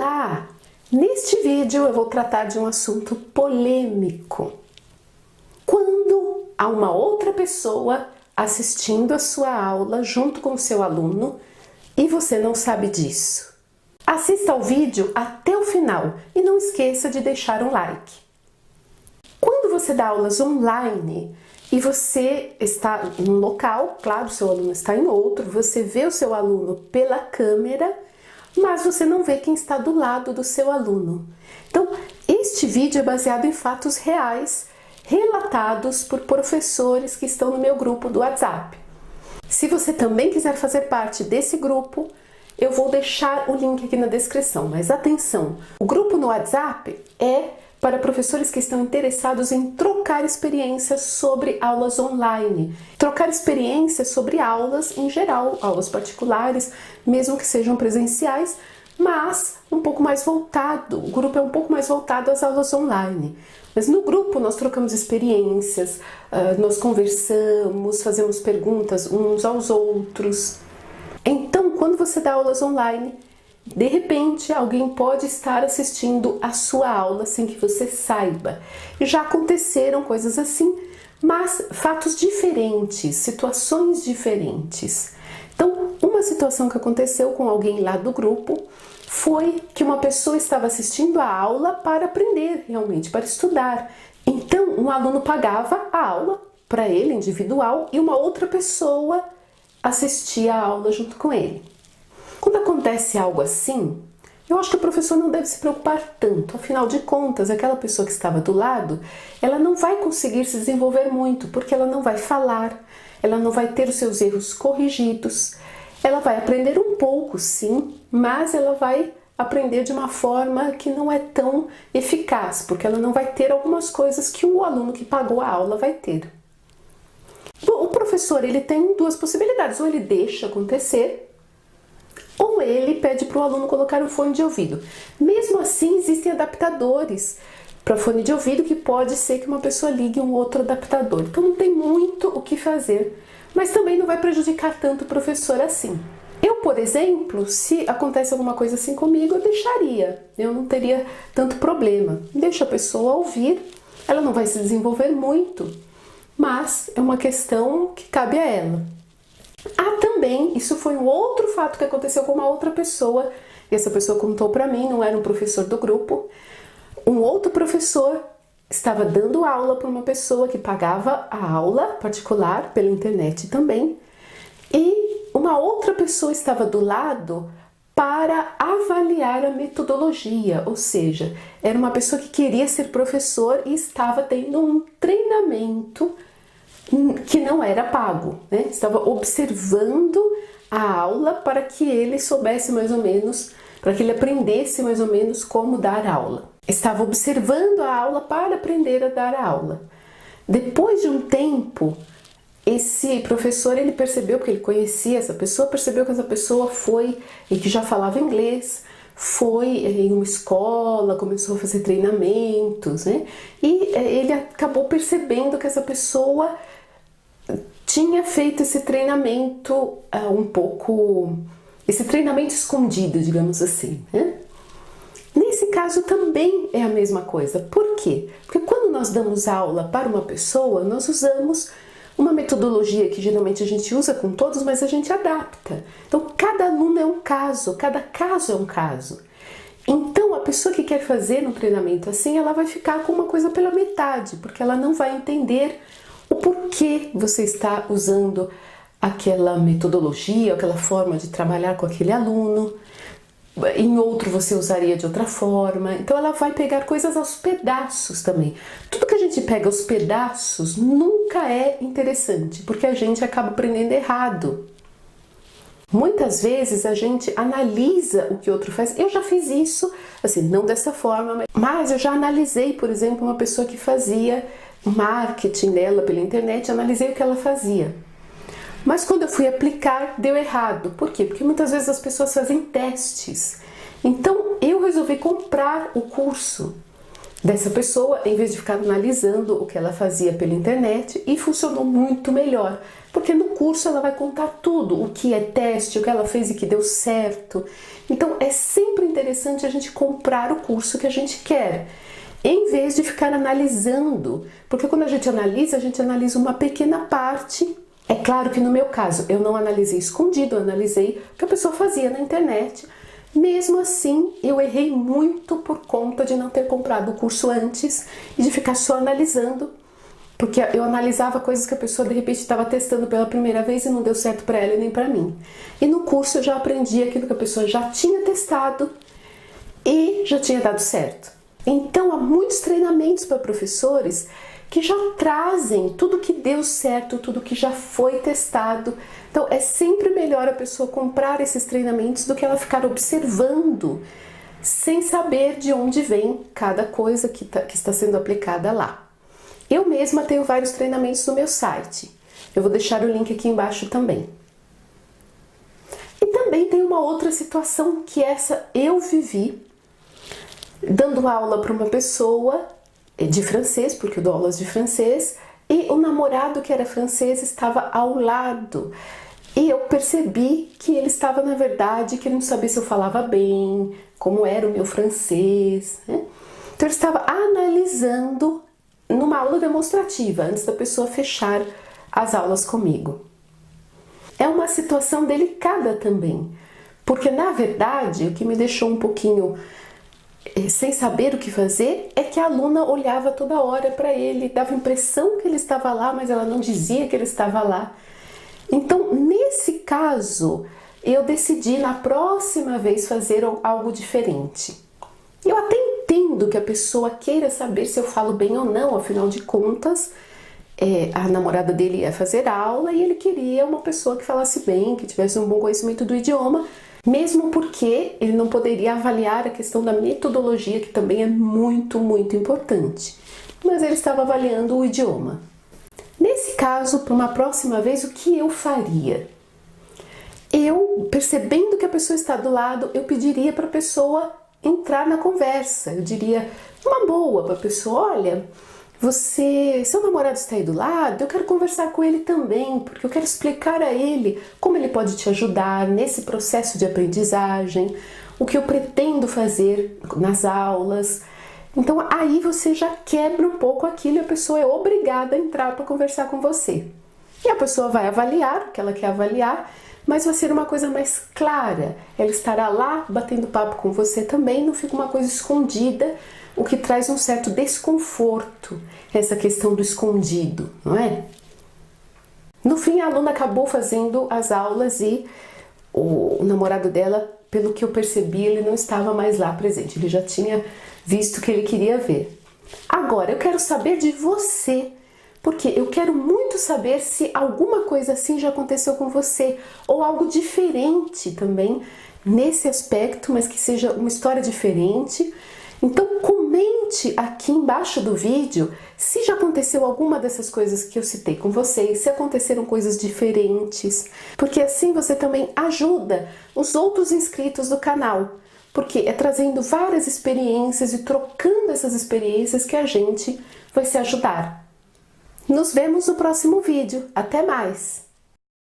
Olá! Neste vídeo eu vou tratar de um assunto polêmico. Quando há uma outra pessoa assistindo a sua aula junto com o seu aluno e você não sabe disso. Assista ao vídeo até o final e não esqueça de deixar um like. Quando você dá aulas online e você está em um local, claro, seu aluno está em outro, você vê o seu aluno pela câmera, mas você não vê quem está do lado do seu aluno. Então, este vídeo é baseado em fatos reais, relatados por professores que estão no meu grupo do WhatsApp. Se você também quiser fazer parte desse grupo, eu vou deixar o link aqui na descrição. Mas atenção, o grupo no WhatsApp é para professores que estão interessados em trocar experiências sobre aulas online. Trocar experiências sobre aulas em geral, aulas particulares, mesmo que sejam presenciais, mas um pouco mais voltado, o grupo é um pouco mais voltado às aulas online. Mas no grupo nós trocamos experiências, nós conversamos, fazemos perguntas uns aos outros. Então, quando você dá aulas online, de repente, alguém pode estar assistindo a sua aula sem que você saiba. Já aconteceram coisas assim, mas fatos diferentes, situações diferentes. Então, uma situação que aconteceu com alguém lá do grupo foi que uma pessoa estava assistindo a aula para aprender, realmente, para estudar. Então, um aluno pagava a aula para ele, individual, e uma outra pessoa assistia a aula junto com ele. Quando acontece algo assim, eu acho que o professor não deve se preocupar tanto. Afinal de contas, aquela pessoa que estava do lado, ela não vai conseguir se desenvolver muito, porque ela não vai falar, ela não vai ter os seus erros corrigidos. Ela vai aprender um pouco, sim, mas ela vai aprender de uma forma que não é tão eficaz, porque ela não vai ter algumas coisas que o aluno que pagou a aula vai ter. Bom, o professor ele tem duas possibilidades, ou ele deixa acontecer, ou ele pede para o aluno colocar um fone de ouvido. Mesmo assim, existem adaptadores para fone de ouvido que pode ser que uma pessoa ligue um outro adaptador. Então não tem muito o que fazer, mas também não vai prejudicar tanto o professor assim. Eu, por exemplo, se acontece alguma coisa assim comigo, eu deixaria. Eu não teria tanto problema. Deixa a pessoa ouvir, ela não vai se desenvolver muito, mas é uma questão que cabe a ela. Também, isso foi um outro fato que aconteceu com uma outra pessoa, e essa pessoa contou para mim, não era um professor do grupo. Um outro professor estava dando aula para uma pessoa que pagava a aula particular pela internet também, e uma outra pessoa estava do lado para avaliar a metodologia, ou seja, era uma pessoa que queria ser professor e estava tendo um treinamento que não era pago, né? Estava observando a aula para que ele soubesse mais ou menos, para que ele aprendesse mais ou menos como dar aula. Estava observando a aula para aprender a dar a aula. Depois de um tempo, esse professor ele percebeu, porque ele conhecia essa pessoa, percebeu que essa pessoa foi e que já falava inglês, foi em uma escola, começou a fazer treinamentos, né? E ele acabou percebendo que essa pessoa tinha feito esse treinamento esse treinamento escondido, digamos assim, né? Nesse caso também é a mesma coisa. Por quê? Porque quando nós damos aula para uma pessoa, nós usamos uma metodologia que geralmente a gente usa com todos, mas a gente adapta. Então, cada aluno é um caso, cada caso é um caso. Então, a pessoa que quer fazer um treinamento assim, ela vai ficar com uma coisa pela metade, porque ela não vai entender o porquê você está usando aquela metodologia, aquela forma de trabalhar com aquele aluno. Em outro você usaria de outra forma. Então ela vai pegar coisas aos pedaços também. Tudo que a gente pega aos pedaços nunca é interessante, porque a gente acaba aprendendo errado. Muitas vezes a gente analisa o que o outro faz. Eu já fiz isso, assim, não dessa forma, mas eu já analisei, por exemplo, uma pessoa que fazia marketing dela pela internet, analisei o que ela fazia. Mas quando eu fui aplicar, deu errado. Por quê? Porque muitas vezes as pessoas fazem testes. Então eu resolvi comprar o curso dessa pessoa, em vez de ficar analisando o que ela fazia pela internet, e funcionou muito melhor. Porque no curso ela vai contar tudo, o que é teste, o que ela fez e que deu certo. Então é sempre interessante a gente comprar o curso que a gente quer, em vez de ficar analisando, porque quando a gente analisa uma pequena parte. É claro que no meu caso, eu não analisei escondido, eu analisei o que a pessoa fazia na internet. Mesmo assim, eu errei muito por conta de não ter comprado o curso antes e de ficar só analisando, porque eu analisava coisas que a pessoa de repente estava testando pela primeira vez e não deu certo para ela e nem para mim. E no curso eu já aprendi aquilo que a pessoa já tinha testado e já tinha dado certo. Então, há muitos treinamentos para professores que já trazem tudo que deu certo, tudo que já foi testado. Então, é sempre melhor a pessoa comprar esses treinamentos do que ela ficar observando sem saber de onde vem cada coisa que está sendo aplicada lá. Eu mesma tenho vários treinamentos no meu site. Eu vou deixar o link aqui embaixo também. E também tem uma outra situação que essa eu vivi dando aula para uma pessoa de francês, porque eu dou aulas de francês, e o namorado que era francês estava ao lado. E eu percebi que ele estava, na verdade, querendo saber se eu falava bem, como era o meu francês, né? Então ele estava analisando numa aula demonstrativa, antes da pessoa fechar as aulas comigo. É uma situação delicada também, porque na verdade o que me deixou um pouquinho sem saber o que fazer é que a aluna olhava toda hora para ele, dava a impressão que ele estava lá, mas ela não dizia que ele estava lá. Então, nesse caso, eu decidi na próxima vez fazer algo diferente. Eu até entendo que a pessoa queira saber se eu falo bem ou não, afinal de contas, a namorada dele ia fazer aula e ele queria uma pessoa que falasse bem, que tivesse um bom conhecimento do idioma, mesmo porque ele não poderia avaliar a questão da metodologia, que também é muito, muito importante. Mas ele estava avaliando o idioma. Nesse caso, para uma próxima vez, o que eu faria? Eu, percebendo que a pessoa está do lado, eu pediria para a pessoa entrar na conversa. Eu diria, uma boa para a pessoa, olha, seu namorado está aí do lado, eu quero conversar com ele também, porque eu quero explicar a ele como ele pode te ajudar nesse processo de aprendizagem, o que eu pretendo fazer nas aulas. Então aí você já quebra um pouco aquilo e a pessoa é obrigada a entrar para conversar com você. E a pessoa vai avaliar o que ela quer avaliar, mas vai ser uma coisa mais clara. Ela estará lá batendo papo com você também, não fica uma coisa escondida, o que traz um certo desconforto, essa questão do escondido, não é? No fim, a aluna acabou fazendo as aulas e o namorado dela, pelo que eu percebi, ele não estava mais lá presente, ele já tinha visto o que ele queria ver. Agora, eu quero saber de você, porque eu quero muito saber se alguma coisa assim já aconteceu com você, ou algo diferente também nesse aspecto, mas que seja uma história diferente. Então comente aqui embaixo do vídeo se já aconteceu alguma dessas coisas que eu citei com vocês, se aconteceram coisas diferentes, porque assim você também ajuda os outros inscritos do canal, porque é trazendo várias experiências e trocando essas experiências que a gente vai se ajudar. Nos vemos no próximo vídeo. Até mais!